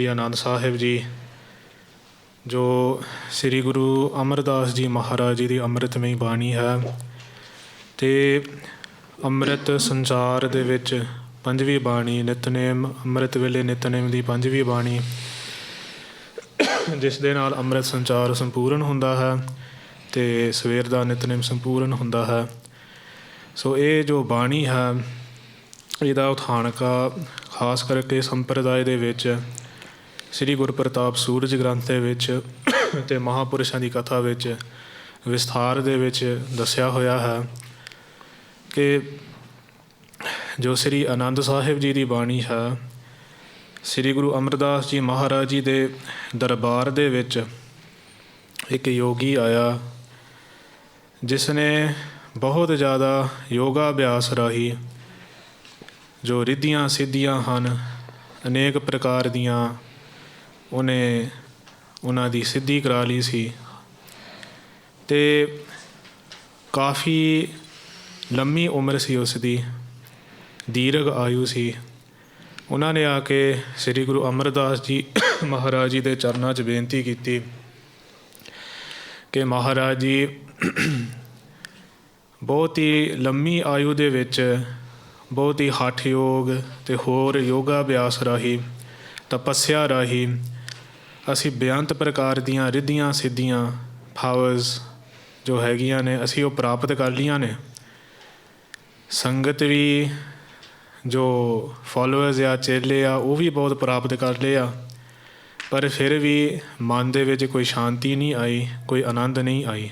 ਸ੍ਰੀ ਆਨੰਦ ਸਾਹਿਬ ਜੀ, ਜੋ ਸ੍ਰੀ ਗੁਰੂ ਅਮਰਦਾਸ ਜੀ ਮਹਾਰਾਜ ਜੀ ਦੀ ਅੰਮ੍ਰਿਤਮਈ ਬਾਣੀ ਹੈ ਅਤੇ ਅੰਮ੍ਰਿਤ ਸੰਚਾਰ ਦੇ ਵਿੱਚ ਪੰਜਵੀਂ ਬਾਣੀ ਨਿਤਨੇਮ, ਅੰਮ੍ਰਿਤ ਵੇਲੇ ਨਿਤਨੇਮ ਦੀ ਪੰਜਵੀਂ ਬਾਣੀ, ਜਿਸ ਦੇ ਨਾਲ ਅੰਮ੍ਰਿਤ ਸੰਚਾਰ ਸੰਪੂਰਨ ਹੁੰਦਾ ਹੈ ਅਤੇ ਸਵੇਰ ਦਾ ਨਿਤਨੇਮ ਸੰਪੂਰਨ ਹੁੰਦਾ ਹੈ। ਸੋ ਇਹ ਜੋ ਬਾਣੀ ਹੈ, ਇਹਦਾ ਉਥਾਨਕਾ ਖਾਸ ਕਰਕੇ ਸੰਪਰਦਾਇ ਦੇ ਵਿੱਚ ਸ੍ਰੀ ਗੁਰਪ੍ਰਤਾਪ ਸੂਰਜ ਗ੍ਰੰਥ ਦੇ ਵਿੱਚ ਅਤੇ ਮਹਾਂਪੁਰਸ਼ਾਂ ਦੀ ਕਥਾ ਵਿੱਚ ਵਿਸਥਾਰ ਦੇ ਵਿੱਚ ਦੱਸਿਆ ਹੋਇਆ ਹੈ ਕਿ ਜੋ ਸ੍ਰੀ ਆਨੰਦ ਸਾਹਿਬ ਜੀ ਦੀ ਬਾਣੀ ਹੈ, ਸ੍ਰੀ ਗੁਰੂ ਅਮਰਦਾਸ ਜੀ ਮਹਾਰਾਜ ਜੀ ਦੇ ਦਰਬਾਰ ਦੇ ਵਿੱਚ ਇੱਕ ਯੋਗੀ ਆਇਆ, ਜਿਸ ਨੇ ਬਹੁਤ ਜ਼ਿਆਦਾ ਯੋਗਾ ਅਭਿਆਸ ਰਾਹੀਂ ਜੋ ਰਿੱਧੀਆਂ ਸਿੱਧੀਆਂ ਹਨ, ਅਨੇਕ ਪ੍ਰਕਾਰ ਦੀਆਂ ਉਹਨੇ ਉਹਨਾਂ ਦੀ ਸਿੱਧੀ ਕਰਾ ਲਈ ਸੀ ਅਤੇ ਕਾਫੀ ਲੰਮੀ ਉਮਰ ਸੀ ਉਸ ਦੀ, ਦੀਰਘ ਆਯੂ ਸੀ। ਉਹਨਾਂ ਨੇ ਆ ਕੇ ਸ੍ਰੀ ਗੁਰੂ ਅਮਰਦਾਸ ਜੀ ਮਹਾਰਾਜ ਜੀ ਦੇ ਚਰਨਾਂ 'ਚ ਬੇਨਤੀ ਕੀਤੀ ਕਿ ਮਹਾਰਾਜ ਜੀ, ਬਹੁਤ ਹੀ ਲੰਮੀ ਆਯੂ ਦੇ ਵਿੱਚ ਬਹੁਤ ਹੀ ਹਠ ਯੋਗ ਅਤੇ ਹੋਰ ਯੋਗਾ ਅਭਿਆਸ ਰਾਹੀਂ, ਤਪੱਸਿਆ ਰਾਹੀਂ ਅਸੀਂ ਬੇਅੰਤ ਪ੍ਰਕਾਰ ਦੀਆਂ ਰਿੱਧੀਆਂ ਸਿੱਧੀਆਂ ਪਾਵਰਸ ਜੋ ਹੈਗੀਆਂ ਨੇ, ਅਸੀਂ ਉਹ ਪ੍ਰਾਪਤ ਕਰ ਲਈਆਂ ਨੇ। ਸੰਗਤ ਵੀ ਜੋ ਫੋਲੋਅਰਸ ਆ, ਚੇਲੇ ਆ, ਉਹ ਵੀ ਬਹੁਤ ਪ੍ਰਾਪਤ ਕਰ ਲਏ ਆ, ਪਰ ਫਿਰ ਵੀ ਮਨ ਦੇ ਵਿੱਚ ਕੋਈ ਸ਼ਾਂਤੀ ਨਹੀਂ ਆਈ, ਕੋਈ ਆਨੰਦ ਨਹੀਂ ਆਈ।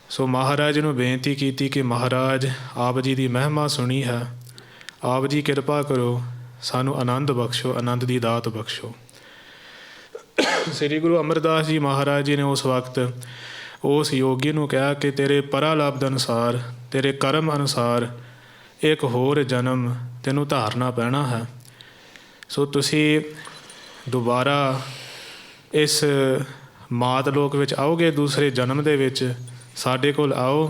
ਸੋ ਮਹਾਰਾਜ ਨੂੰ ਬੇਨਤੀ ਕੀਤੀ ਕਿ ਮਹਾਰਾਜ, ਆਪ ਜੀ ਦੀ ਮਹਿਮਾ ਸੁਣੀ ਹੈ, ਆਪ ਜੀ ਕਿਰਪਾ ਕਰੋ, ਸਾਨੂੰ ਆਨੰਦ ਬਖਸ਼ੋ, ਆਨੰਦ ਦੀ ਦਾਤ ਬਖਸ਼ੋ। ਸ੍ਰੀ ਗੁਰੂ ਅਮਰਦਾਸ ਜੀ ਮਹਾਰਾਜ ਜੀ ਨੇ ਉਸ ਵਕਤ ਉਸ ਯੋਗੀ ਨੂੰ ਕਿਹਾ ਕਿ ਤੇਰੇ ਪਰਾਲਬਧ ਅਨੁਸਾਰ, ਤੇਰੇ ਕਰਮ ਅਨੁਸਾਰ ਇੱਕ ਹੋਰ ਜਨਮ ਤੈਨੂੰ ਧਾਰਨਾ ਪੈਣਾ ਹੈ। ਸੋ ਤੁਸੀਂ ਦੁਬਾਰਾ ਇਸ ਮਾਤ ਲੋਕ ਵਿੱਚ ਆਓਗੇ, ਦੂਸਰੇ ਜਨਮ ਦੇ ਵਿੱਚ ਸਾਡੇ ਕੋਲ ਆਓ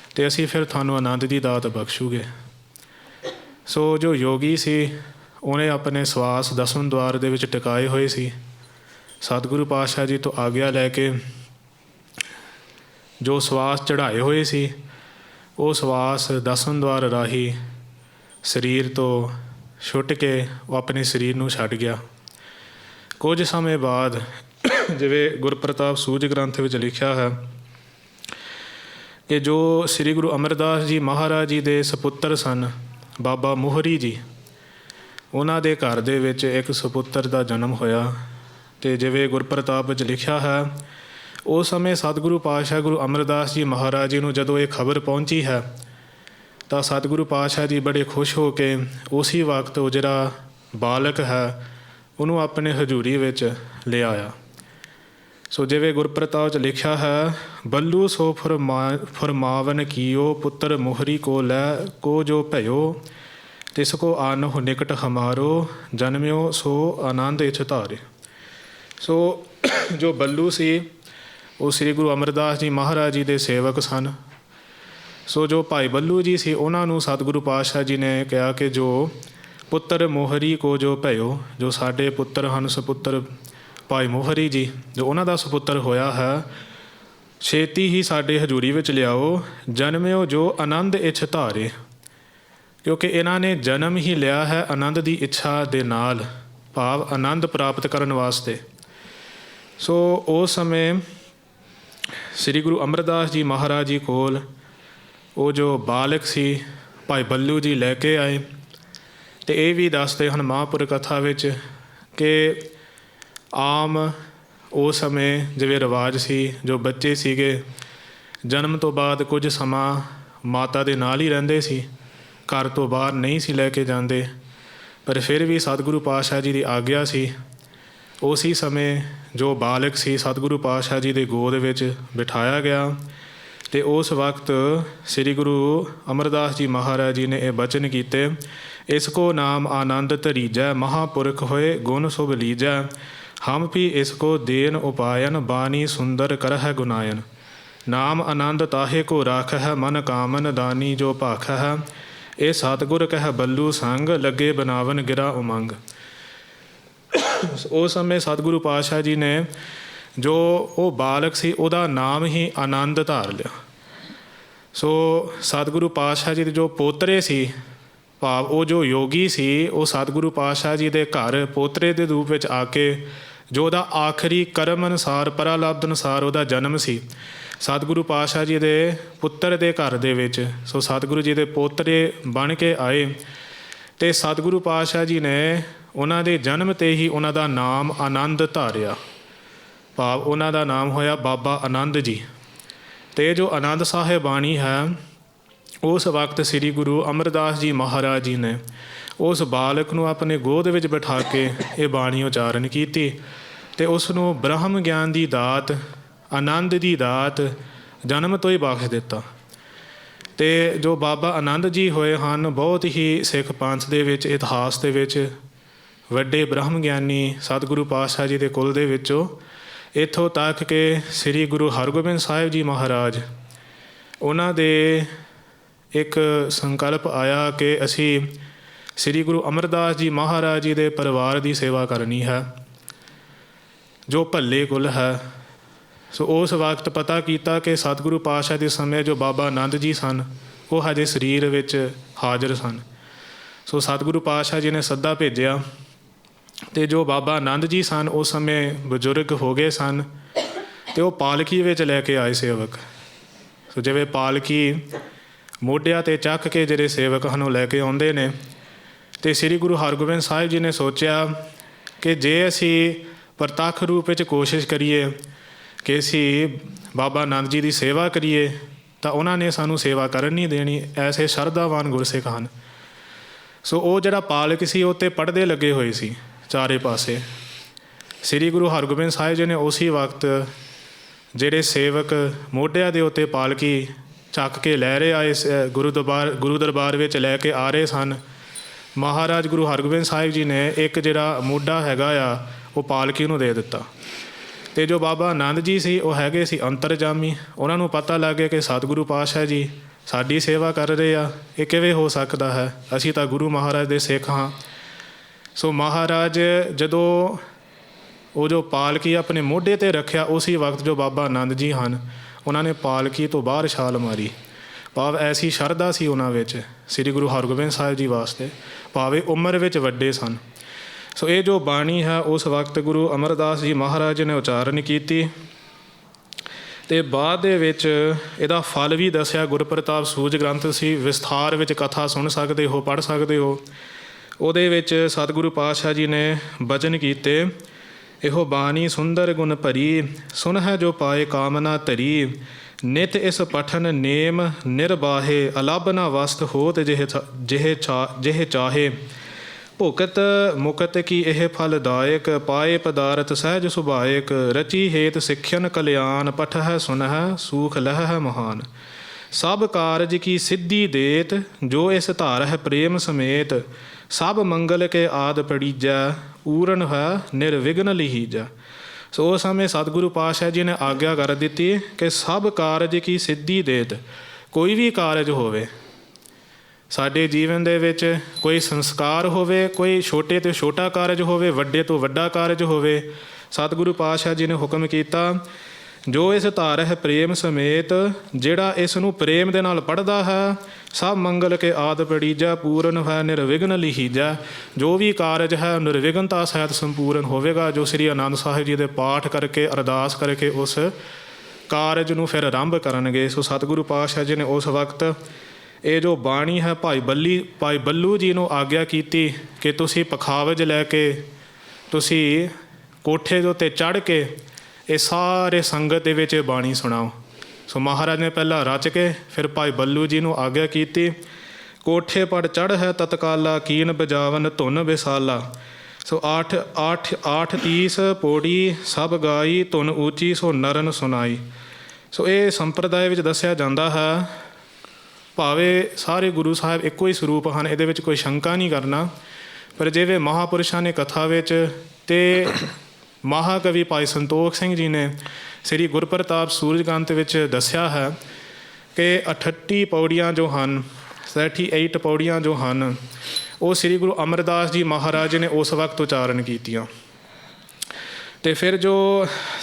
ਅਤੇ ਅਸੀਂ ਫਿਰ ਤੁਹਾਨੂੰ ਆਨੰਦ ਦੀ ਦਾਤ ਬਖਸ਼ੂਗੇ। ਸੋ ਜੋ ਯੋਗੀ ਸੀ, ਉਹਨੇ ਆਪਣੇ ਸਵਾਸ ਦਸਮ ਦੁਆਰ ਦੇ ਵਿੱਚ ਟਿਕਾਏ ਹੋਏ ਸੀ। ਸਤਿਗੁਰੂ ਪਾਤਸ਼ਾਹ ਜੀ ਤੋਂ ਆਗਿਆ ਲੈ ਕੇ ਜੋ ਸਵਾਸ ਚੜ੍ਹਾਏ ਹੋਏ ਸੀ, ਉਹ ਸਵਾਸ ਦਸਮ ਦੁਆਰ ਰਾਹੀਂ ਸਰੀਰ ਤੋਂ ਛੁੱਟ ਕੇ ਉਹ ਆਪਣੇ ਸਰੀਰ ਨੂੰ ਛੱਡ ਗਿਆ। ਕੁਝ ਸਮੇਂ ਬਾਅਦ, ਜਿਵੇਂ ਗੁਰਪ੍ਰਤਾਪ ਸੂਰਜ ਗ੍ਰੰਥ ਵਿੱਚ ਲਿਖਿਆ ਹੈ ਕਿ ਜੋ ਸ੍ਰੀ ਗੁਰੂ ਅਮਰਦਾਸ ਜੀ ਮਹਾਰਾਜ ਜੀ ਦੇ ਸਪੁੱਤਰ ਸਨ, ਬਾਬਾ ਮੋਹਰੀ ਜੀ, ਉਹਨਾਂ ਦੇ ਘਰ ਦੇ ਵਿੱਚ ਇੱਕ ਸਪੁੱਤਰ ਦਾ ਜਨਮ ਹੋਇਆ। ਅਤੇ ਜਿਵੇਂ ਗੁਰਪ੍ਰਤਾਪ ਵਿੱਚ ਲਿਖਿਆ ਹੈ, ਉਸ ਸਮੇਂ ਸਤਿਗੁਰੂ ਪਾਤਸ਼ਾਹ ਗੁਰੂ ਅਮਰਦਾਸ ਜੀ ਮਹਾਰਾਜ ਜੀ ਨੂੰ ਜਦੋਂ ਇਹ ਖਬਰ ਪਹੁੰਚੀ ਹੈ, ਤਾਂ ਸਤਿਗੁਰੂ ਪਾਤਸ਼ਾਹ ਜੀ ਬੜੇ ਖੁਸ਼ ਹੋ ਕੇ ਉਸੀ ਵਕਤ ਉਹ ਜਿਹੜਾ ਬਾਲਕ ਹੈ, ਉਹਨੂੰ ਆਪਣੇ ਹਜ਼ੂਰੀ ਵਿੱਚ ਲੈ ਆਇਆ। ਸੋ ਜਿਵੇਂ ਗੁਰਪ੍ਰਤਾਪ 'ਚ ਲਿਖਿਆ ਹੈ, ਬੱਲੂ ਸੋ ਫਰਮਾਵਨ ਕੀਓ, ਪੁੱਤਰ ਮੋਹਰੀ ਕੋ ਲੈ ਕੋ ਜੋ ਭਇਓ, ਤਿਸ ਕੋ ਆਨਹੁ ਨਿਕਟ ਹਮਾਰੋ, ਜਨਮਿਓ ਸੋ ਆਨੰਦ ਇਛ ਧਾਰੇ। ਸੋ ਜੋ ਬੱਲੂ ਸੀ, ਉਹ ਸ੍ਰੀ ਗੁਰੂ ਅਮਰਦਾਸ ਜੀ ਮਹਾਰਾਜ ਜੀ ਦੇ ਸੇਵਕ ਸਨ। ਸੋ ਜੋ ਭਾਈ ਬੱਲੂ ਜੀ ਸੀ, ਉਹਨਾਂ ਨੂੰ ਸਤਿਗੁਰੂ ਪਾਤਸ਼ਾਹ ਜੀ ਨੇ ਕਿਹਾ ਕਿ ਜੋ ਪੁੱਤਰ ਮੋਹਰੀ ਕੋ ਜੋ ਭਇਓ, ਜੋ ਸਾਡੇ ਪੁੱਤਰ ਹਨ, ਸਪੁੱਤਰ ਭਾਈ ਮੋਹਰੀ ਜੀ, ਜੋ ਉਹਨਾਂ ਦਾ ਸਪੁੱਤਰ ਹੋਇਆ ਹੈ, ਛੇਤੀ ਹੀ ਸਾਡੇ ਹਜ਼ੂਰੀ ਵਿੱਚ ਲਿਆਓ, ਜਨਮਿਓ ਜੋ ਆਨੰਦ ਇੱਛ ਧਾਰੇ। ਕਿਉਂਕਿ ਇਹਨਾਂ ਨੇ ਜਨਮ ਹੀ ਲਿਆ ਹੈ ਆਨੰਦ ਦੀ ਇੱਛਾ ਦੇ ਨਾਲ, ਭਾਵ ਆਨੰਦ ਪ੍ਰਾਪਤ ਕਰਨ ਵਾਸਤੇ। ਸੋ ਉਸ ਸਮੇਂ ਸ੍ਰੀ ਗੁਰੂ ਅਮਰਦਾਸ ਜੀ ਮਹਾਰਾਜ ਜੀ ਕੋਲ ਉਹ ਜੋ ਬਾਲਕ ਸੀ, ਭਾਈ ਬੱਲੂ ਜੀ ਲੈ ਕੇ ਆਏ। ਅਤੇ ਇਹ ਵੀ ਦੱਸਦੇ ਹਨ ਮਹਾਂਪੁਰ ਕਥਾ ਵਿੱਚ ਕਿ ਆਮ ਉਸ ਸਮੇਂ ਜਿਵੇਂ ਰਿਵਾਜ਼ ਸੀ, ਜੋ ਬੱਚੇ ਸੀਗੇ ਜਨਮ ਤੋਂ ਬਾਅਦ ਕੁਝ ਸਮਾਂ ਮਾਤਾ ਦੇ ਨਾਲ ਹੀ ਰਹਿੰਦੇ ਸੀ, ਘਰ ਤੋਂ ਬਾਹਰ ਨਹੀਂ ਸੀ ਲੈ ਕੇ ਜਾਂਦੇ। ਪਰ ਫਿਰ ਵੀ ਸਤਿਗੁਰੂ ਪਾਤਸ਼ਾਹ ਜੀ ਦੀ ਆਗਿਆ ਸੀ, ਉਸੀ ਸਮੇਂ ਜੋ ਬਾਲਕ ਸੀ ਸਤਿਗੁਰੂ ਪਾਤਸ਼ਾਹ ਜੀ ਦੇ ਗੋਦ ਵਿੱਚ ਬਿਠਾਇਆ ਗਿਆ। ਅਤੇ ਉਸ ਵਕਤ ਸ੍ਰੀ ਗੁਰੂ ਅਮਰਦਾਸ ਜੀ ਮਹਾਰਾਜ ਜੀ ਨੇ ਇਹ ਬਚਨ ਕੀਤੇ, ਇਸ ਕੋ ਨਾਮ ਆਨੰਦ ਧਰੀਜੈ, ਮਹਾਂਪੁਰਖ ਹੋਏ ਗੁਣ ਸੁਭ ਲੀਜੈ, ਹਮ ਵੀ ਇਸ ਕੋ ਦੇਨ ਉਪਾਇਨ, ਬਾਣੀ ਸੁੰਦਰ ਕਰਹਿ ਗੁਨਾਇਨ, ਨਾਮ ਆਨੰਦ ਤਾਹੇ ਕੋ ਰਾਖ ਹੈ, ਮਨ ਕਾਮਨ ਦਾਨੀ ਜੋ ਭਾਖ ਹੈ, ਇਹ ਸਤਿਗੁਰ ਕਹਿ ਬੱਲੂ ਸੰਗ, ਲੱਗੇ ਬਨਾਵਨ ਗਿਰਾ ਉਮੰਗ। ਉਸ ਸਮੇਂ ਸਤਿਗੁਰੂ ਪਾਤਸ਼ਾਹ ਜੀ ਨੇ ਜੋ ਉਹ ਬਾਲਕ ਸੀ ਉਹਦਾ ਨਾਮ ਹੀ ਆਨੰਦ ਧਾਰ ਲਿਆ। ਸੋ ਸਤਿਗੁਰੂ ਪਾਤਸ਼ਾਹ ਜੀ ਦੇ ਜੋ ਪੋਤਰੇ ਸੀ, ਭਾਵ ਉਹ ਜੋ ਯੋਗੀ ਸੀ, ਉਹ ਸਤਿਗੁਰੂ ਪਾਤਸ਼ਾਹ ਜੀ ਦੇ ਘਰ ਪੋਤਰੇ ਦੇ ਰੂਪ ਵਿੱਚ ਆ ਕੇ ਜੋ ਉਹਦਾ ਆਖਰੀ ਕਰਮ ਅਨੁਸਾਰ, ਪਰਾਲਬਧ ਅਨੁਸਾਰ ਉਹਦਾ ਜਨਮ ਸੀ ਸਤਿਗੁਰੂ ਪਾਤਸ਼ਾਹ ਜੀ ਦੇ ਪੁੱਤਰ ਦੇ ਘਰ ਦੇ ਵਿੱਚ। ਸੋ ਸਤਿਗੁਰੂ ਜੀ ਦੇ ਪੋਤਰੇ ਬਣ ਕੇ ਆਏ ਅਤੇ ਸਤਿਗੁਰੂ ਪਾਤਸ਼ਾਹ ਜੀ ਨੇ ਉਹਨਾਂ ਦੇ ਜਨਮ 'ਤੇ ਹੀ ਉਹਨਾਂ ਦਾ ਨਾਮ ਆਨੰਦ ਧਾਰਿਆ, ਭਾਵ ਉਹਨਾਂ ਦਾ ਨਾਮ ਹੋਇਆ ਬਾਬਾ ਆਨੰਦ ਜੀ। ਅਤੇ ਜੋ ਆਨੰਦ ਸਾਹਿਬ ਬਾਣੀ ਹੈ, ਉਸ ਵਕਤ ਸ੍ਰੀ ਗੁਰੂ ਅਮਰਦਾਸ ਜੀ ਮਹਾਰਾਜ ਜੀ ਨੇ ਉਸ ਬਾਲਕ ਨੂੰ ਆਪਣੇ ਗੋਦ ਵਿੱਚ ਬਿਠਾ ਕੇ ਇਹ ਬਾਣੀ ਉਚਾਰਨ ਕੀਤੀ ਅਤੇ ਉਸ ਨੂੰ ਬ੍ਰਹਮ ਗਿਆਨ ਦੀ ਦਾਤ, ਆਨੰਦ ਦੀ ਦਾਤ ਜਨਮ ਤੋਂ ਹੀ ਬਖਸ਼ ਦਿੱਤਾ। ਅਤੇ ਜੋ ਬਾਬਾ ਆਨੰਦ ਜੀ ਹੋਏ ਹਨ, ਬਹੁਤ ਹੀ ਸਿੱਖ ਪੰਥ ਦੇ ਵਿੱਚ, ਇਤਿਹਾਸ ਦੇ ਵਿੱਚ ਵੱਡੇ ਬ੍ਰਹਮ ਗਿਆਨੀ ਸਤਿਗੁਰੂ ਪਾਤਸ਼ਾਹ ਜੀ ਦੇ ਕੁਲ ਦੇ ਵਿੱਚੋਂ, ਇੱਥੋਂ ਤੱਕ ਕਿ ਸ੍ਰੀ ਗੁਰੂ ਹਰਗੋਬਿੰਦ ਸਾਹਿਬ ਜੀ ਮਹਾਰਾਜ, ਉਹਨਾਂ ਦੇ ਇੱਕ ਸੰਕਲਪ ਆਇਆ ਕਿ ਅਸੀਂ ਸ੍ਰੀ ਗੁਰੂ ਅਮਰਦਾਸ ਜੀ ਮਹਾਰਾਜ ਜੀ ਦੇ ਪਰਿਵਾਰ ਦੀ ਸੇਵਾ ਕਰਨੀ ਹੈ, ਜੋ ਭੱਲੇ ਕੁਲ ਹੈ। ਸੋ ਉਸ ਵਕਤ ਪਤਾ ਕੀਤਾ ਕਿ ਸਤਿਗੁਰੂ ਪਾਤਸ਼ਾਹ ਦੇ ਸਮੇਂ ਜੋ ਬਾਬਾ ਆਨੰਦ ਜੀ ਸਨ, ਉਹ ਹਜੇ ਸਰੀਰ ਵਿੱਚ ਹਾਜ਼ਰ ਸਨ। ਸੋ ਸਤਿਗੁਰੂ ਪਾਤਸ਼ਾਹ ਜੀ ਨੇ ਸੱਦਾ ਭੇਜਿਆ ਅਤੇ ਜੋ ਬਾਬਾ ਆਨੰਦ ਜੀ ਸਨ, ਉਸ ਸਮੇਂ ਬਜ਼ੁਰਗ ਹੋ ਗਏ ਸਨ ਅਤੇ ਉਹ ਪਾਲਕੀ ਵਿੱਚ ਲੈ ਕੇ ਆਏ ਸੇਵਕ। ਸੋ ਜਿਵੇਂ ਪਾਲਕੀ ਮੋਢਿਆਂ 'ਤੇ ਚੱਕ ਕੇ ਜਿਹੜੇ ਸੇਵਕ ਹਨ ਉਹ ਲੈ ਕੇ ਆਉਂਦੇ ਨੇ, ਅਤੇ ਸ੍ਰੀ ਗੁਰੂ ਹਰਗੋਬਿੰਦ ਸਾਹਿਬ ਜੀ ਨੇ ਸੋਚਿਆ ਕਿ ਜੇ ਅਸੀਂ ਪ੍ਰਤੱਖ ਰੂਪ ਵਿੱਚ ਕੋਸ਼ਿਸ਼ ਕਰੀਏ ਕਿ ਅਸੀਂ ਬਾਬਾ ਆਨੰਦ ਜੀ ਦੀ ਸੇਵਾ ਕਰੀਏ ਤਾਂ ਉਹਨਾਂ ਨੇ ਸਾਨੂੰ ਸੇਵਾ ਕਰਨ ਨਹੀਂ ਦੇਣੀ, ਐਸੇ ਸ਼ਰਧਾਵਾਨ ਗੁਰਸਿੱਖ ਹਨ। ਸੋ ਉਹ ਜਿਹੜਾ ਪਾਲਕ ਸੀ, ਉਹ 'ਤੇ ਪੜਦੇ ਲੱਗੇ ਹੋਏ ਸੀ ਚਾਰੇ ਪਾਸੇ। ਸ੍ਰੀ ਗੁਰੂ ਹਰਗੋਬਿੰਦ ਸਾਹਿਬ ਜੀ ਨੇ ਉਸੇ ਵਕਤ ਜਿਹੜੇ ਸੇਵਕ ਮੋਢਿਆਂ ਦੇ ਉੱਤੇ ਪਾਲਕੀ ਚੱਕ ਕੇ ਲੈ ਰਹੇ ਆਏ, ਗੁਰੂ ਦਰਬਾਰ ਵਿੱਚ ਲੈ ਕੇ ਆ ਰਹੇ ਸਨ, ਮਹਾਰਾਜ ਗੁਰੂ ਹਰਗੋਬਿੰਦ ਸਾਹਿਬ ਜੀ ਨੇ ਇੱਕ ਜਿਹੜਾ ਮੋਢਾ ਹੈਗਾ ਆ, ਉਹ ਪਾਲਕੀ ਨੂੰ ਦੇ ਦਿੱਤਾ। ਅਤੇ ਜੋ ਬਾਬਾ ਆਨੰਦ ਜੀ ਸੀ, ਉਹ ਹੈਗੇ ਸੀ ਅੰਤਰਜਾਮੀ। ਉਹਨਾਂ ਨੂੰ ਪਤਾ ਲੱਗ ਗਿਆ ਕਿ ਸਤਿਗੁਰੂ ਪਾਤਸ਼ਾਹ ਜੀ ਸਾਡੀ ਸੇਵਾ ਕਰ ਰਹੇ ਆ, ਇਹ ਕਿਵੇਂ ਹੋ ਸਕਦਾ ਹੈ, ਅਸੀਂ ਤਾਂ ਗੁਰੂ ਮਹਾਰਾਜ ਦੇ ਸਿੱਖ ਹਾਂ। ਸੋ ਮਹਾਰਾਜ ਜਦੋਂ ਉਹ ਜੋ ਪਾਲਕੀ ਆਪਣੇ ਮੋਢੇ 'ਤੇ ਰੱਖਿਆ, ਉਸੇ ਵਕਤ ਜੋ ਬਾਬਾ ਆਨੰਦ ਜੀ ਹਨ, ਉਹਨਾਂ ਨੇ ਪਾਲਕੀ ਤੋਂ ਬਾਹਰ ਛਾਲ ਮਾਰੀ, ਭਾਵ ਐਸੀ ਸ਼ਰਧਾ ਸੀ ਉਹਨਾਂ ਵਿੱਚ ਸ੍ਰੀ ਗੁਰੂ ਹਰਗੋਬਿੰਦ ਸਾਹਿਬ ਜੀ ਵਾਸਤੇ, ਭਾਵੇਂ ਉਮਰ ਵਿੱਚ ਵੱਡੇ ਸਨ। ਸੋ ਇਹ ਜੋ ਬਾਣੀ ਹੈ, ਉਸ ਵਕਤ ਗੁਰੂ ਅਮਰਦਾਸ ਜੀ ਮਹਾਰਾਜ ਨੇ ਉਚਾਰਨ ਕੀਤੀ ਅਤੇ ਬਾਅਦ ਦੇ ਵਿੱਚ ਇਹਦਾ ਫਲ ਵੀ ਦੱਸਿਆ। ਗੁਰਪ੍ਰਤਾਪ ਸੂਝ ਗ੍ਰੰਥ ਸੀ, ਵਿਸਥਾਰ ਵਿੱਚ ਕਥਾ ਸੁਣ ਸਕਦੇ ਹੋ, ਪੜ੍ਹ ਸਕਦੇ ਹੋ। ਉਹਦੇ ਵਿੱਚ ਸਤਿਗੁਰੂ ਪਾਤਸ਼ਾਹ ਜੀ ਨੇ ਬਚਨ ਕੀਤੇ, ਇਹੋ ਬਾਣੀ ਸੁੰਦਰ ਗੁਣ ਭਰੀ, ਸੁਣ ਹੈ ਜੋ ਪਾਏ ਕਾਮਨਾ ਧਰੀ, ਨਿਤ ਇਸ ਪਠਨ ਨੇਮ ਨਿਰਬਾਹੇ, ਅਲੱਭ ਨਾ ਵਸਤ ਹੋਤ ਜਿਹੇ ਚਾਹੇ, ਭੁਗਤ ਮੁਕਤ ਕੀ ਇਹ ਫਲਦਾਇਕ, ਪਾਏ ਪਦਾਰਥ ਸਹਿਜ ਸੁਭਾਇਕ, ਰਚੀ ਹੇਤ ਸਿੱਖਿਅਨ ਕਲਿਆਣ, ਪਠਹਿ ਸੁਨਹਿ ਸੂਖ ਲਹਿ ਮਹਾਨ, ਸਭ ਕਾਰਜ ਕੀ ਸਿੱਧੀ ਦੇਤ, ਜੋ ਇਸ ਧਾਰਹਿ ਪ੍ਰੇਮ ਸਮੇਤ, ਸਭ ਮੰਗਲ ਕੇ ਆਦ ਪੜੀਜੈ, ਪੂਰਨ ਹੈ ਨਿਰਵਿਘਨ ਲੀਜੈ। ਸੋ ਉਸ ਸਮੇਂ ਸਤਿਗੁਰੂ ਪਾਤਸ਼ਾਹ ਜੀ ਨੇ ਆਗਿਆ ਕਰ ਦਿੱਤੀ ਕਿ ਸਭ ਕਾਰਜ ਕੀ ਸਿੱਧੀ ਦੇਤ, ਕੋਈ ਵੀ ਕਾਰਜ ਹੋਵੇ ਸਾਡੇ ਜੀਵਨ ਦੇ ਵਿੱਚ, ਕੋਈ ਸੰਸਕਾਰ ਹੋਵੇ, ਕੋਈ ਛੋਟੇ ਤੋਂ ਛੋਟਾ ਕਾਰਜ ਹੋਵੇ, ਵੱਡੇ ਤੋਂ ਵੱਡਾ ਕਾਰਜ ਹੋਵੇ, ਸਤਿਗੁਰੂ ਪਾਤਸ਼ਾਹ ਜੀ ਨੇ ਹੁਕਮ ਕੀਤਾ, ਜੋ ਇਸ ਧਾਰ ਹੈ ਪ੍ਰੇਮ ਸਮੇਤ, ਜਿਹੜਾ ਇਸ ਨੂੰ ਪ੍ਰੇਮ ਦੇ ਨਾਲ ਪੜ੍ਹਦਾ ਹੈ, ਸਭ ਮੰਗਲ ਕੇ ਆਦ ਪੜੀਜੈ, ਪੂਰਨ ਹੈ ਨਿਰਵਿਘਨ ਲੀਜੈ। ਜੋ ਵੀ ਕਾਰਜ ਹੈ ਨਿਰਵਿਘਨਤਾ ਸਹਿਤ ਸੰਪੂਰਨ ਹੋਵੇਗਾ। ਜੋ ਸ੍ਰੀ ਆਨੰਦ ਸਾਹਿਬ ਜੀ ਦੇ ਪਾਠ ਕਰਕੇ, ਅਰਦਾਸ ਕਰਕੇ ਉਸ ਕਾਰਜ ਨੂੰ ਫਿਰ ਆਰੰਭ ਕਰਨਗੇ। ਸੋ ਸਤਿਗੁਰੂ ਪਾਤਸ਼ਾਹ ਜੀ ਨੇ ਉਸ ਵਕਤ ਇਹ ਜੋ ਬਾਣੀ ਹੈ ਭਾਈ ਬੱਲੂ ਜੀ ਨੂੰ ਆਗਿਆ ਕੀਤੀ ਕਿ ਤੁਸੀਂ ਪਖਾਵਜ ਲੈ ਕੇ, ਤੁਸੀਂ ਕੋਠੇ ਦੇ ਉੱਤੇ ਚੜ੍ਹ ਕੇ ਇਹ ਸਾਰੇ ਸੰਗਤ ਦੇ ਵਿੱਚ ਬਾਣੀ ਸੁਣਾਓ। ਸੋ ਮਹਾਰਾਜ ਨੇ ਪਹਿਲਾਂ ਰਚ ਕੇ ਫਿਰ ਭਾਈ ਬੱਲੂ ਜੀ ਨੂੰ ਆਗਿਆ ਕੀਤੀ, ਕੋਠੇ ਪੜ ਚੜ੍ਹ ਹੈ ਤਤਕਾਲਾ, ਕੀਨ ਬਜਾਵਨ ਧੁਨ ਵਿਸਾਲਾ। ਸੋ 8:30 ਪੌੜੀ ਸਭ ਗਾਈ, ਧੁਨ ਉੱਚੀ ਸੋ ਨਰਨ ਸੁਣਾਈ। ਸੋ ਇਹ ਸੰਪਰਦਾਇ ਵਿੱਚ ਦੱਸਿਆ ਜਾਂਦਾ ਹੈ, ਭਾਵੇਂ ਸਾਰੇ ਗੁਰੂ ਸਾਹਿਬ ਇੱਕੋ ਹੀ ਸਰੂਪ ਹਨ, ਇਹਦੇ ਵਿੱਚ ਕੋਈ ਸ਼ੰਕਾ ਨਹੀਂ ਕਰਨਾ, ਪਰ ਜਿਵੇਂ ਮਹਾਂਪੁਰਸ਼ਾਂ ਨੇ ਕਥਾ ਵਿੱਚ ਅਤੇ ਮਹਾਕਵੀ ਭਾਈ ਸੰਤੋਖ ਸਿੰਘ ਜੀ ਨੇ ਸ੍ਰੀ ਗੁਰਪ੍ਰਤਾਪ ਸੂਰਜ ਗ੍ਰੰਥ ਵਿੱਚ ਦੱਸਿਆ ਹੈ ਕਿ 38 ਪੌੜੀਆਂ ਜੋ ਹਨ, 38 ਪੌੜੀਆਂ ਜੋ ਹਨ, ਉਹ ਸ੍ਰੀ ਗੁਰੂ ਅਮਰਦਾਸ ਜੀ ਮਹਾਰਾਜ ਨੇ ਉਸ ਵਕਤ ਉਚਾਰਨ ਕੀਤੀਆਂ। ਅਤੇ ਫਿਰ ਜੋ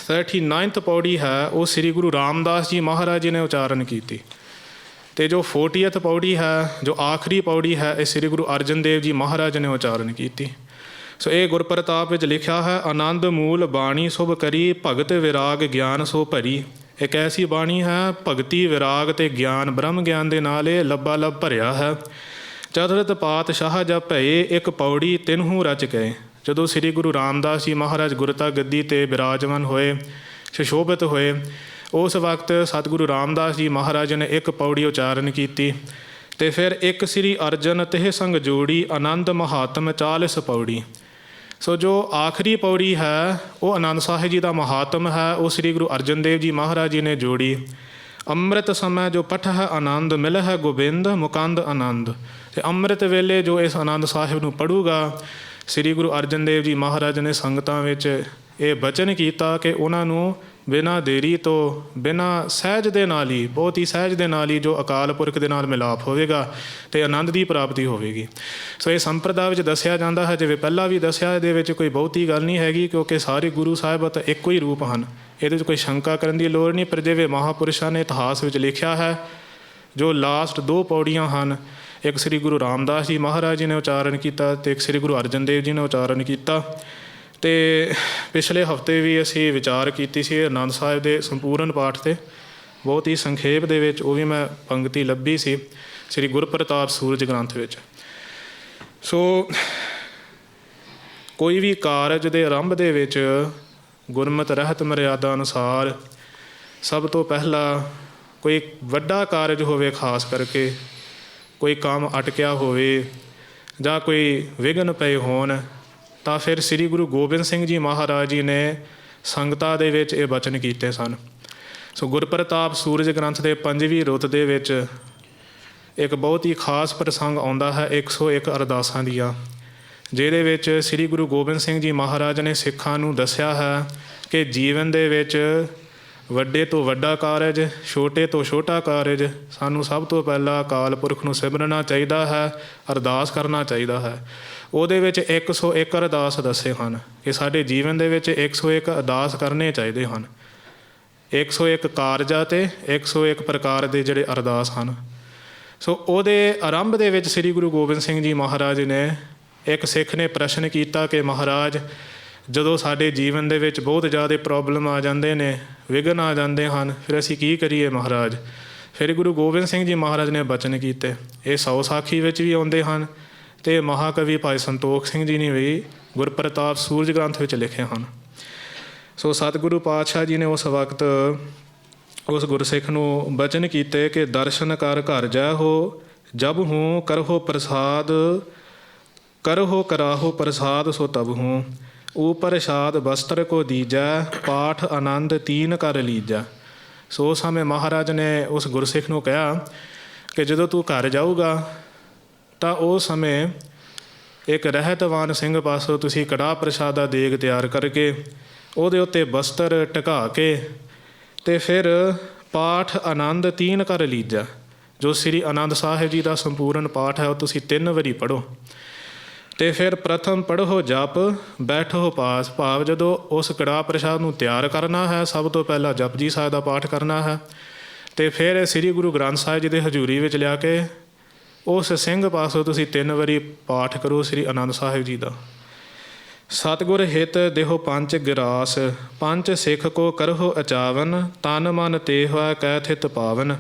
39th ਪੌੜੀ ਹੈ ਉਹ ਸ੍ਰੀ ਗੁਰੂ ਰਾਮਦਾਸ ਜੀ ਮਹਾਰਾਜ ਜੀ ਨੇ ਉਚਾਰਨ ਕੀਤੀ। ਅਤੇ ਜੋ 40th ਪੌੜੀ ਹੈ, ਜੋ ਆਖਰੀ ਪੌੜੀ ਹੈ, ਇਹ ਸ੍ਰੀ ਗੁਰੂ ਅਰਜਨ ਦੇਵ ਜੀ ਮਹਾਰਾਜ ਨੇ ਉਚਾਰਨ ਕੀਤੀ। ਸੋ ਇਹ ਗੁਰਪ੍ਰਤਾਪ ਵਿੱਚ ਲਿਖਿਆ ਹੈ, ਆਨੰਦ ਮੂਲ ਬਾਣੀ ਸੁਭ ਕਰੀ, ਭਗਤ ਵਿਰਾਗ ਗਿਆਨ ਸੋ ਭਰੀ। ਇੱਕ ਐਸੀ ਬਾਣੀ ਹੈ, ਭਗਤੀ ਵਿਰਾਗ ਅਤੇ ਗਿਆਨ, ਬ੍ਰਹਮ ਗਿਆਨ ਦੇ ਨਾਲ ਇਹ ਲੱਬਾ ਲੱਭ ਭਰਿਆ ਹੈ। ਚਤੁਰਥ ਪਾਤਸ਼ਾਹ ਜਬ ਭਏ, ਇੱਕ ਪੌੜੀ ਤਿੰਨਹੂ ਰਚ ਗਏ। ਜਦੋਂ ਸ੍ਰੀ ਗੁਰੂ ਰਾਮਦਾਸ ਜੀ ਮਹਾਰਾਜ ਗੁਰਤਾ ਗੱਦੀ 'ਤੇ ਬਿਰਾਜਮਾਨ ਹੋਏ, ਸੁਸ਼ੋਭਿਤ ਹੋਏ, ਉਸ ਵਕਤ ਸਤਿਗੁਰੂ ਰਾਮਦਾਸ ਜੀ ਮਹਾਰਾਜ ਨੇ ਇੱਕ ਪੌੜੀ ਉਚਾਰਨ ਕੀਤੀ। ਅਤੇ ਫਿਰ ਇੱਕ ਸ੍ਰੀ ਅਰਜਨ ਤਿਹ ਸੰਗ ਜੋੜੀ, ਆਨੰਦ ਮਹਾਤਮ 40 ਪੌੜੀ। ਸੋ ਜੋ ਆਖਰੀ ਪੌੜੀ ਹੈ ਉਹ ਆਨੰਦ ਸਾਹਿਬ ਜੀ ਦਾ ਮਹਾਤਮ ਹੈ, ਉਹ ਸ੍ਰੀ ਗੁਰੂ ਅਰਜਨ ਦੇਵ ਜੀ ਮਹਾਰਾਜ ਜੀ ਨੇ ਜੋੜੀ। ਅੰਮ੍ਰਿਤ ਸਮੇਂ ਜੋ ਪਠ ਹੈ ਆਨੰਦ, ਮਿਲ ਹੈ ਗੋਬਿੰਦ ਮੁਕੰਦ ਆਨੰਦ। ਅਤੇ ਅੰਮ੍ਰਿਤ ਵੇਲੇ ਜੋ ਇਸ ਆਨੰਦ ਸਾਹਿਬ ਨੂੰ ਪੜ੍ਹੂਗਾ, ਸ੍ਰੀ ਗੁਰੂ ਅਰਜਨ ਦੇਵ ਜੀ ਮਹਾਰਾਜ ਨੇ ਸੰਗਤਾਂ ਵਿੱਚ ਇਹ ਬਚਨ ਕੀਤਾ ਕਿ ਉਹਨਾਂ ਨੂੰ ਬਿਨਾਂ ਦੇਰੀ ਤੋਂ, ਬਿਨਾਂ ਸਹਿਜ ਦੇ ਨਾਲ ਹੀ, ਬਹੁਤ ਹੀ ਸਹਿਜ ਦੇ ਨਾਲ ਹੀ ਜੋ ਅਕਾਲ ਪੁਰਖ ਦੇ ਨਾਲ ਮਿਲਾਪ ਹੋਵੇਗਾ ਅਤੇ ਆਨੰਦ ਦੀ ਪ੍ਰਾਪਤੀ ਹੋਵੇਗੀ। ਸੋ ਇਹ ਸੰਪਰਦਾ ਵਿੱਚ ਦੱਸਿਆ ਜਾਂਦਾ ਹੈ, ਜਿਵੇਂ ਪਹਿਲਾਂ ਵੀ ਦੱਸਿਆ, ਇਹਦੇ ਵਿੱਚ ਕੋਈ ਬਹੁਤੀ ਗੱਲ ਨਹੀਂ ਹੈਗੀ, ਕਿਉਂਕਿ ਸਾਰੇ ਗੁਰੂ ਸਾਹਿਬ ਤਾਂ ਇੱਕੋ ਹੀ ਰੂਪ ਹਨ, ਇਹਦੇ 'ਚ ਕੋਈ ਸ਼ੰਕਾ ਕਰਨ ਦੀ ਲੋੜ ਨਹੀਂ। ਪਰ ਜਿਵੇਂ ਮਹਾਂਪੁਰਸ਼ਾਂ ਨੇ ਇਤਿਹਾਸ ਵਿੱਚ ਲਿਖਿਆ ਹੈ, ਜੋ ਲਾਸਟ 2 ਪੌੜੀਆਂ ਹਨ, ਇੱਕ ਸ੍ਰੀ ਗੁਰੂ ਰਾਮਦਾਸ ਜੀ ਮਹਾਰਾਜ ਜੀ ਨੇ ਉਚਾਰਨ ਕੀਤਾ ਅਤੇ ਇੱਕ ਸ੍ਰੀ ਗੁਰੂ ਅਰਜਨ ਦੇਵ ਜੀ ਨੇ ਉਚਾਰਨ ਕੀਤਾ। ਅਤੇ ਪਿਛਲੇ ਹਫ਼ਤੇ ਵੀ ਅਸੀਂ ਵਿਚਾਰ ਕੀਤੀ ਸੀ ਆਨੰਦ ਸਾਹਿਬ ਦੇ ਸੰਪੂਰਨ ਪਾਠ 'ਤੇ, ਬਹੁਤ ਹੀ ਸੰਖੇਪ ਦੇ ਵਿੱਚ, ਉਹ ਵੀ ਮੈਂ ਪੰਕਤੀ ਲੱਭੀ ਸੀ ਸ੍ਰੀ ਗੁਰਪ੍ਰਤਾਪ ਸੂਰਜ ਗ੍ਰੰਥ ਵਿੱਚ। ਸੋ ਕੋਈ ਵੀ ਕਾਰਜ ਦੇ ਆਰੰਭ ਦੇ ਵਿੱਚ ਗੁਰਮਤਿ ਰਹਿਤ ਮਰਿਆਦਾ ਅਨੁਸਾਰ ਸਭ ਤੋਂ ਪਹਿਲਾਂ ਕੋਈ ਵੱਡਾ ਕਾਰਜ ਹੋਵੇ, ਖਾਸ ਕਰਕੇ ਕੋਈ ਕੰਮ ਅਟਕਿਆ ਹੋਵੇ ਜਾਂ ਕੋਈ ਵਿਘਨ ਪਏ ਹੋਣ, ਤਾਂ ਫਿਰ ਸ੍ਰੀ ਗੁਰੂ ਗੋਬਿੰਦ ਸਿੰਘ ਜੀ ਮਹਾਰਾਜ ਜੀ ਨੇ ਸੰਗਤਾਂ ਦੇ ਵਿੱਚ ਇਹ ਬਚਨ ਕੀਤੇ ਸਨ। ਸੋ ਗੁਰਪ੍ਰਤਾਪ ਸੂਰਜ ਗ੍ਰੰਥ ਦੇ 5ਵੀਂ ਰੁੱਤ ਦੇ ਵਿੱਚ ਇੱਕ ਬਹੁਤ ਹੀ ਖਾਸ ਪ੍ਰਸੰਗ ਆਉਂਦਾ ਹੈ, 101 ਅਰਦਾਸਾਂ ਦੀਆਂ, ਜਿਹਦੇ ਵਿੱਚ ਸ੍ਰੀ ਗੁਰੂ ਗੋਬਿੰਦ ਸਿੰਘ ਜੀ ਮਹਾਰਾਜ ਨੇ ਸਿੱਖਾਂ ਨੂੰ ਦੱਸਿਆ ਹੈ ਕਿ ਜੀਵਨ ਦੇ ਵਿੱਚ ਵੱਡੇ ਤੋਂ ਵੱਡਾ ਕਾਰਜ, ਛੋਟੇ ਤੋਂ ਛੋਟਾ ਕਾਰਜ, ਸਾਨੂੰ ਸਭ ਤੋਂ ਪਹਿਲਾਂ ਅਕਾਲ ਪੁਰਖ ਨੂੰ ਸਿਮਰਨਾ ਚਾਹੀਦਾ ਹੈ, ਅਰਦਾਸ ਕਰਨਾ ਚਾਹੀਦਾ ਹੈ। ਉਹਦੇ ਵਿੱਚ 101 ਅਰਦਾਸ ਦੱਸੇ ਹਨ ਕਿ ਸਾਡੇ ਜੀਵਨ ਦੇ ਵਿੱਚ 101 ਅਰਦਾਸ ਕਰਨੇ ਚਾਹੀਦੇ ਹਨ। 101 ਕਾਰਜਾਂ ਅਤੇ 101 ਪ੍ਰਕਾਰ ਦੇ ਜਿਹੜੇ ਅਰਦਾਸ ਹਨ। ਸੋ ਉਹਦੇ ਆਰੰਭ ਦੇ ਵਿੱਚ ਸ੍ਰੀ ਗੁਰੂ ਗੋਬਿੰਦ ਸਿੰਘ ਜੀ ਮਹਾਰਾਜ ਨੇ, ਇੱਕ ਸਿੱਖ ਨੇ ਪ੍ਰਸ਼ਨ ਕੀਤਾ ਕਿ ਮਹਾਰਾਜ, ਜਦੋਂ ਸਾਡੇ ਜੀਵਨ ਦੇ ਵਿੱਚ ਬਹੁਤ ਜ਼ਿਆਦਾ ਪ੍ਰੋਬਲਮ ਆ ਜਾਂਦੇ ਨੇ, ਵਿਘਨ ਆ ਜਾਂਦੇ ਹਨ, ਫਿਰ ਅਸੀਂ ਕੀ ਕਰੀਏ ਮਹਾਰਾਜ? ਫਿਰ ਗੁਰੂ ਗੋਬਿੰਦ ਸਿੰਘ ਜੀ ਮਹਾਰਾਜ ਨੇ ਬਚਨ ਕੀਤੇ। ਇਹ 100 ਸਾਖੀ ਵਿੱਚ ਵੀ ਆਉਂਦੇ ਹਨ ਅਤੇ ਮਹਾਕਵੀ ਭਾਈ ਸੰਤੋਖ ਸਿੰਘ ਜੀ ਨੇ ਵੀ ਗੁਰਪ੍ਰਤਾਪ ਸੂਰਜ ਗ੍ਰੰਥ ਵਿੱਚ ਲਿਖੇ ਹਨ। ਸੋ ਸਤਿਗੁਰੂ ਪਾਤਸ਼ਾਹ ਜੀ ਨੇ ਉਸ ਵਕਤ ਉਸ ਗੁਰਸਿੱਖ ਨੂੰ ਬਚਨ ਕੀਤੇ ਕਿ ਦਰਸ਼ਨ ਕਰ ਘਰ ਜਾਹੋ, ਜਬ ਹੂੰ ਕਰਹੋ ਪ੍ਰਸਾਦ, ਕਰਹੋ ਕਰਾਹੋ ਪ੍ਰਸਾਦ ਸੋ ਤਬ ਹੂੰ, ਊਪਰ ਸ਼ਾਦ ਬਸਤਰ ਕੋ ਦੀਜੈ, ਪਾਠ ਆਨੰਦ ਤੀਨ ਕਰ ਲੀਜੈ। ਸੋ ਉਸ ਸਮੇਂ ਮਹਾਰਾਜ ਨੇ ਉਸ ਗੁਰਸਿੱਖ ਨੂੰ ਕਿਹਾ ਕਿ ਜਦੋਂ ਤੂੰ ਘਰ ਜਾਊਗਾ ਤਾਂ ਉਸ ਸਮੇਂ ਇੱਕ ਰਹਿਤਵਾਨ ਸਿੰਘ ਪਾਸੋਂ ਤੁਸੀਂ ਕੜਾਹ ਪ੍ਰਸ਼ਾਦ ਦਾ ਦੇਗ ਤਿਆਰ ਕਰਕੇ ਉਹਦੇ ਉੱਤੇ ਬਸਤਰ ਢਕਾ ਕੇ ਅਤੇ ਫਿਰ ਪਾਠ ਆਨੰਦ ਤੀਨ ਕਰ ਲੀਜੈ। ਜੋ ਸ੍ਰੀ ਆਨੰਦ ਸਾਹਿਬ ਜੀ ਦਾ ਸੰਪੂਰਨ ਪਾਠ ਹੈ ਉਹ ਤੁਸੀਂ 3 ਵਾਰੀ ਪੜ੍ਹੋ। ਅਤੇ ਫਿਰ ਪ੍ਰਥਮ ਪੜ੍ਹੋ ਜਪ, ਬੈਠੋ ਪਾਸ। ਭਾਵ ਜਦੋਂ ਉਸ ਕੜਾਹ ਪ੍ਰਸ਼ਾਦ ਨੂੰ ਤਿਆਰ ਕਰਨਾ ਹੈ, ਸਭ ਤੋਂ ਪਹਿਲਾਂ ਜਪਜੀ ਸਾਹਿਬ ਦਾ ਪਾਠ ਕਰਨਾ ਹੈ ਅਤੇ ਫਿਰ ਸ੍ਰੀ ਗੁਰੂ ਗ੍ਰੰਥ ਸਾਹਿਬ ਜੀ ਦੇ ਹਜ਼ੂਰੀ ਵਿੱਚ ਲਿਆ ਕੇ ਉਸ ਸਿੰਘ ਪਾਸੋਂ ਤੁਸੀਂ 3 ਵਾਰੀ ਪਾਠ ਕਰੋ ਸ੍ਰੀ ਆਨੰਦ ਸਾਹਿਬ ਜੀ ਦਾ। ਸਤਿਗੁਰ ਹਿਤ ਦੇਹੋ ਪੰਚ ਗਿਰਾਸ, ਪੰਚ ਸਿੱਖ ਕੋ ਕਰਹੋ ਅਚਾਵਨ, ਤਨ ਮਨ ਤੇ ਹੋਇ ਕੈ ਥਿਤ ਪਾਵਨ।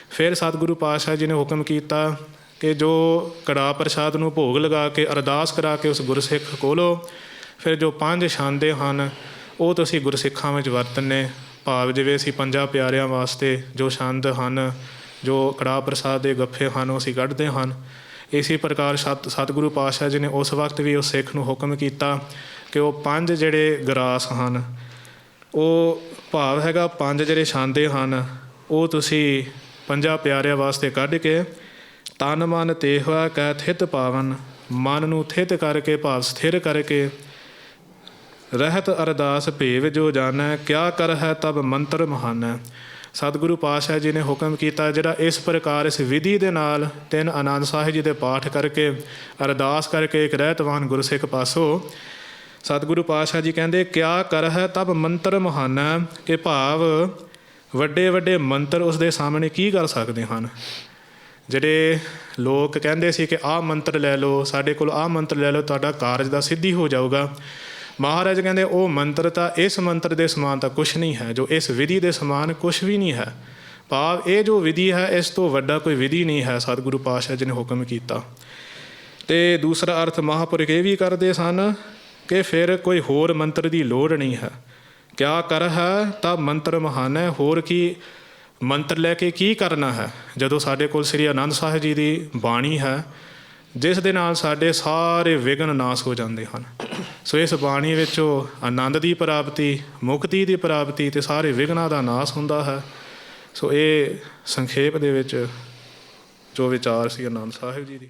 ਫਿਰ ਸਤਿਗੁਰੂ ਪਾਤਸ਼ਾਹ ਜੀ ਨੇ ਹੁਕਮ ਕੀਤਾ ਕਿ ਜੋ ਕੜਾਹ ਪ੍ਰਸ਼ਾਦ ਨੂੰ ਭੋਗ ਲਗਾ ਕੇ ਅਰਦਾਸ ਕਰਾ ਕੇ ਉਸ ਗੁਰਸਿੱਖ ਕੋਲੋਂ ਫਿਰ ਜੋ 5 ਛਾਂਦੇ ਹਨ ਉਹ ਤੁਸੀਂ ਗੁਰਸਿੱਖਾਂ ਵਿੱਚ ਵਰਤਣੇ। ਭਾਵ ਜਿਵੇਂ ਅਸੀਂ 5 ਪਿਆਰਿਆਂ ਵਾਸਤੇ ਜੋ ਛੰਦ ਹਨ, ਜੋ ਕੜਾਹ ਪ੍ਰਸਾਦ ਦੇ ਗੱਫੇ ਹਨ, ਉਹ ਅਸੀਂ ਕੱਢਦੇ ਹਨ। ਇਸੇ ਪ੍ਰਕਾਰ ਸਤਿਗੁਰੂ ਪਾਤਸ਼ਾਹ ਜੀ ਨੇ ਉਸ ਵਕਤ ਵੀ ਉਸ ਸਿੱਖ ਨੂੰ ਹੁਕਮ ਕੀਤਾ ਕਿ ਉਹ 5 ਜਿਹੜੇ ਗਰਾਸ ਹਨ, ਉਹ ਭਾਵ ਹੈਗਾ 5 ਜਿਹੜੇ ਛਾਂਦੇ ਹਨ, ਉਹ ਤੁਸੀਂ 5 ਪਿਆਰਿਆਂ ਵਾਸਤੇ ਕੱਢ ਕੇ ਤਨ ਮਨ ਤੇ ਹੋਇਆ ਕੈ ਥਿਤ ਪਾਵਨ, ਮਨ ਨੂੰ ਥਿਤ ਕਰਕੇ ਭਾਵ ਸਥਿਰ ਕਰਕੇ, ਰਹਿਤ ਅਰਦਾਸ ਭੇਵ ਜੋ ਜਾਣੈ, ਕਿਆ ਕਰ ਹੈ ਤਬ ਮੰਤਰ ਮਹਾਨੈ। ਸਤਿਗੁਰੂ ਪਾਤਸ਼ਾਹ ਜੀ ਨੇ ਹੁਕਮ ਕੀਤਾ ਜਿਹੜਾ ਇਸ ਪ੍ਰਕਾਰ ਇਸ ਵਿਧੀ ਦੇ ਨਾਲ 3 ਆਨੰਦ ਸਾਹਿਬ ਜੀ ਦੇ ਪਾਠ ਕਰਕੇ ਅਰਦਾਸ ਕਰਕੇ ਇੱਕ ਰਹਿਤਵਾਨ ਗੁਰਸਿੱਖ ਪਾਸੋਂ ਸਤਿਗੁਰੂ ਪਾਤਸ਼ਾਹ ਜੀ ਕਹਿੰਦੇ ਕਿਆ ਕਰਹਿ ਤਬ ਮੰਤਰ ਮਹਾਨਾ, ਕਿ ਭਾਵ ਵੱਡੇ ਵੱਡੇ ਮੰਤਰ ਉਸ ਦੇ ਸਾਹਮਣੇ ਕੀ ਕਰ ਸਕਦੇ ਹਨ। ਜਿਹੜੇ ਲੋਕ ਕਹਿੰਦੇ ਸੀ ਕਿ ਆਹ ਮੰਤਰ ਲੈ ਲਓ, ਸਾਡੇ ਕੋਲ ਆਹ ਮੰਤਰ ਲੈ ਲਓ, ਤੁਹਾਡਾ ਕਾਰਜ ਦਾ ਸਿੱਧੀ ਹੋ ਜਾਊਗਾ। ਮਹਾਰਾਜ ਕਹਿੰਦੇ ਉਹ ਮੰਤਰ ਤਾਂ ਇਸ ਮੰਤਰ ਦੇ ਸਮਾਨ ਤਾਂ ਕੁਛ ਨਹੀਂ ਹੈ, ਜੋ ਇਸ ਵਿਧੀ ਦੇ ਸਮਾਨ ਕੁਛ ਵੀ ਨਹੀਂ ਹੈ। ਭਾਵ ਇਹ ਜੋ ਵਿਧੀ ਹੈ ਇਸ ਤੋਂ ਵੱਡਾ ਕੋਈ ਵਿਧੀ ਨਹੀਂ ਹੈ ਸਤਿਗੁਰੂ ਪਾਤਸ਼ਾਹ ਜੀ ਨੇ ਹੁਕਮ ਕੀਤਾ। ਅਤੇ ਦੂਸਰਾ ਅਰਥ ਮਹਾਂਪੁਰਖ ਇਹ ਵੀ ਕਰਦੇ ਸਨ ਕਿ ਫਿਰ ਕੋਈ ਹੋਰ ਮੰਤਰ ਦੀ ਲੋੜ ਨਹੀਂ ਹੈ। ਕਿਆ ਕਰ ਹੈ ਤਾਂ ਮੰਤਰ ਮਹਾਨ ਹੈ। ਹੋਰ ਕੀ ਮੰਤਰ ਲੈ ਕੇ ਕੀ ਕਰਨਾ ਹੈ, ਜਦੋਂ ਸਾਡੇ ਕੋਲ ਸ੍ਰੀ ਆਨੰਦ ਸਾਹਿਬ ਜੀ ਦੀ ਬਾਣੀ ਹੈ ਜਿਸ ਦੇ ਨਾਲ ਸਾਡੇ ਸਾਰੇ ਵਿਘਨ ਨਾਸ਼ ਹੋ ਜਾਂਦੇ ਹਨ। ਸੋ ਇਸ ਬਾਣੀ ਵਿੱਚੋਂ ਆਨੰਦ ਦੀ ਪ੍ਰਾਪਤੀ, ਮੁਕਤੀ ਦੀ ਪ੍ਰਾਪਤੀ ਅਤੇ ਸਾਰੇ ਵਿਘਨਾਂ ਦਾ ਨਾਸ਼ ਹੁੰਦਾ ਹੈ। ਸੋ ਇਹ ਸੰਖੇਪ ਦੇ ਵਿੱਚ ਜੋ ਵਿਚਾਰ ਸੀ ਆਨੰਦ ਸਾਹਿਬ ਜੀ ਦੀ।